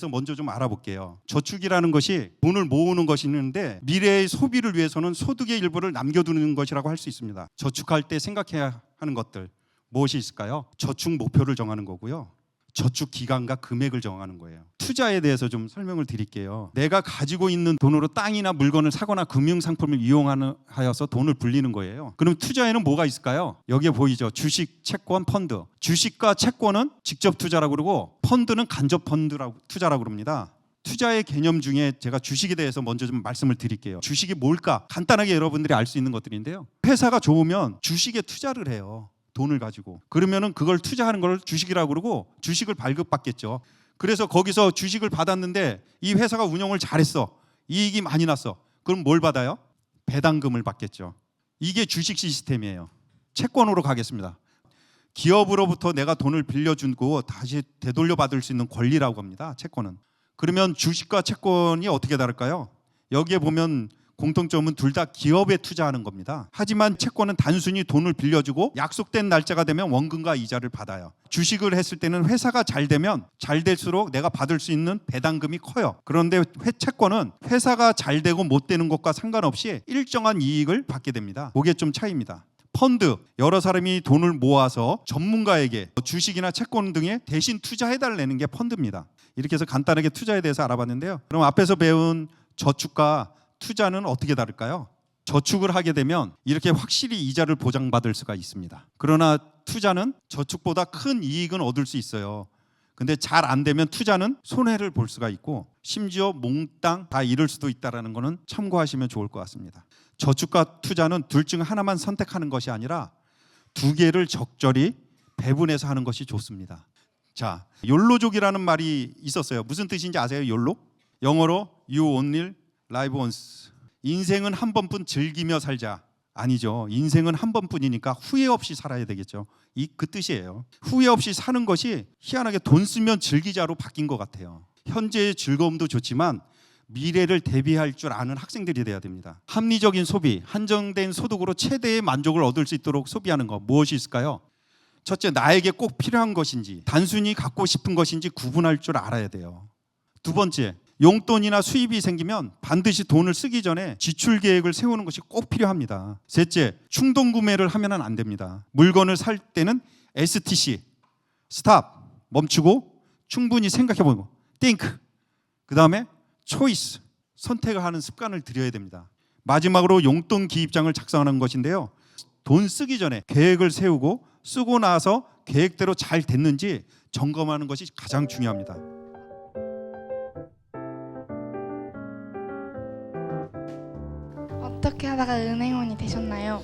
대해서 먼저 좀 알아볼게요. 저축이라는 것이 돈을 모으는 것이 있는데 미래의 소비를 위해서는 소득의 일부를 남겨두는 것이라고 할 수 있습니다. 저축할 때 생각해야 하는 것들 무엇이 있을까요? 저축 목표를 정하는 거고요. 저축 기간과 금액을 정하는 거예요. 투자에 대해서 좀 설명을 드릴게요. 내가 가지고 있는 돈으로 땅이나 물건을 사거나 금융상품을 이용하여서 돈을 불리는 거예요. 그럼 투자에는 뭐가 있을까요? 여기에 보이죠? 주식, 채권, 펀드. 주식과 채권은 직접 투자라고 그러고 펀드는 간접 투자라고 그럽니다. 투자의 개념 중에 제가 주식에 대해서 먼저 좀 말씀을 드릴게요. 주식이 뭘까? 간단하게 여러분들이 알 수 있는 것들인데요. 회사가 좋으면 주식에 투자를 해요. 돈을 가지고. 그러면은 그걸 투자하는 걸 주식이라고 그러고 주식을 발급받겠죠. 그래서 거기서 주식을 받았는데 이 회사가 운영을 잘했어. 이익이 많이 났어. 그럼 뭘 받아요? 배당금을 받겠죠. 이게 주식 시스템이에요. 채권으로 가겠습니다. 기업으로부터 내가 돈을 빌려주고 다시 되돌려 받을 수 있는 권리라고 합니다. 채권은. 그러면 주식과 채권이 어떻게 다를까요? 여기에 보면 공통점은 둘 다 기업에 투자하는 겁니다. 하지만 채권은 단순히 돈을 빌려주고 약속된 날짜가 되면 원금과 이자를 받아요. 주식을 했을 때는 회사가 잘 되면 잘 될수록 내가 받을 수 있는 배당금이 커요. 그런데 채권은 회사가 잘 되고 못 되는 것과 상관없이 일정한 이익을 받게 됩니다. 그게 좀 차이입니다. 펀드, 여러 사람이 돈을 모아서 전문가에게 주식이나 채권 등에 대신 투자해달라는 게 펀드입니다. 이렇게 해서 간단하게 투자에 대해서 알아봤는데요. 그럼 앞에서 배운 저축과 투자는 어떻게 다를까요? 저축을 하게 되면 이렇게 확실히 이자를 보장받을 수가 있습니다. 그러나 투자는 저축보다 큰 이익은 얻을 수 있어요. 근데 잘 안 되면 투자는 손해를 볼 수가 있고 심지어 몽땅 다 잃을 수도 있다는 것은 참고하시면 좋을 것 같습니다. 저축과 투자는 둘 중 하나만 선택하는 것이 아니라 두 개를 적절히 배분해서 하는 것이 좋습니다. 자, 욜로족이라는 말이 있었어요. 무슨 뜻인지 아세요? 욜로? 영어로 You only live once. 인생은 한 번뿐 즐기며 살자. 아니죠. 인생은 한 번뿐이니까 후회 없이 살아야 되겠죠. 그 뜻이에요. 후회 없이 사는 것이 희한하게 돈 쓰면 즐기자로 바뀐 것 같아요. 현재의 즐거움도 좋지만 미래를 대비할 줄 아는 학생들이 돼야 됩니다. 합리적인 소비, 한정된 소득으로 최대의 만족을 얻을 수 있도록 소비하는 것 무엇이 있을까요? 첫째, 나에게 꼭 필요한 것인지 단순히 갖고 싶은 것인지 구분할 줄 알아야 돼요. 두 번째, 용돈이나 수입이 생기면 반드시 돈을 쓰기 전에 지출 계획을 세우는 것이 꼭 필요합니다. 셋째, 충동 구매를 하면 안 됩니다. 물건을 살 때는 STC, 스탑, 멈추고 충분히 생각해보고 think, 그 다음에 초이스, 선택을 하는 습관을 들여야 됩니다. 마지막으로 용돈 기입장을 작성하는 것인데요. 돈 쓰기 전에 계획을 세우고 쓰고 나서 계획대로 잘 됐는지 점검하는 것이 가장 중요합니다. 어떻게 하다가 은행원이 되셨나요?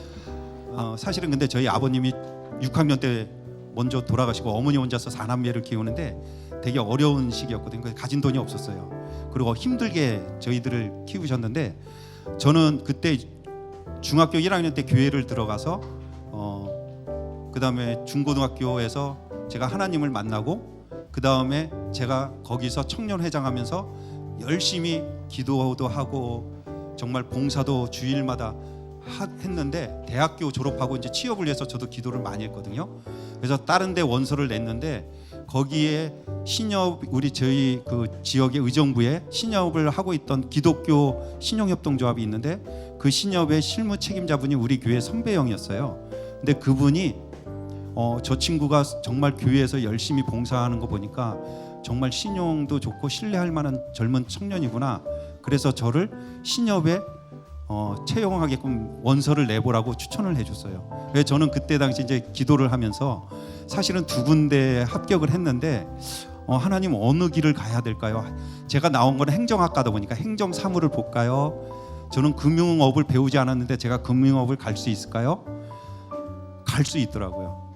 사실은 근데 저희 아버님이 6학년 때 먼저 돌아가시고 어머니 혼자서 4남매를 키우는데 되게 어려운 시기였거든요. 가진 돈이 없었어요. 그리고 힘들게 저희들을 키우셨는데 저는 그때 중학교 1학년 때 교회를 들어가서 그 다음에 중고등학교에서 제가 하나님을 만나고 그 다음에 제가 거기서 청년회장하면서 열심히 기도도 하고 정말 봉사도 주일마다 했는데 대학교 졸업하고 이제 취업을 위해서 저도 기도를 많이 했거든요. 그래서 다른 데 원서를 냈는데 거기에 신협 저희 그 지역의 의정부에 신협을 하고 있던 기독교 신용협동조합이 있는데 그 신협의 실무 책임자분이 우리 교회 선배형이었어요. 근데 그분이 저 친구가 정말 교회에서 열심히 봉사하는 거 보니까 정말 신용도 좋고 신뢰할 만한 젊은 청년이구나. 그래서 저를 신협에 채용하게끔 원서를 내보라고 추천을 해줬어요. 그래서 저는 그때 당시 이제 기도를 하면서 사실은 2군데 합격을 했는데 하나님 어느 길을 가야 될까요? 제가 나온 건 행정학과다 보니까 행정 사무를 볼까요? 저는 금융업을 배우지 않았는데 제가 금융업을 갈 수 있을까요? 갈 수 있더라고요.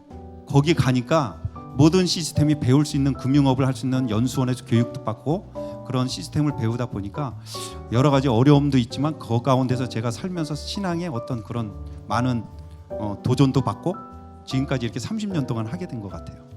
거기 가니까 모든 시스템이 배울 수 있는 금융업을 할 수 있는 연수원에서 교육도 받고 그런 시스템을 배우다 보니까 여러 가지 어려움도 있지만 그 가운데서 제가 살면서 신앙의 어떤 그런 많은 도전도 받고 지금까지 이렇게 30년 동안 하게 된 것 같아요.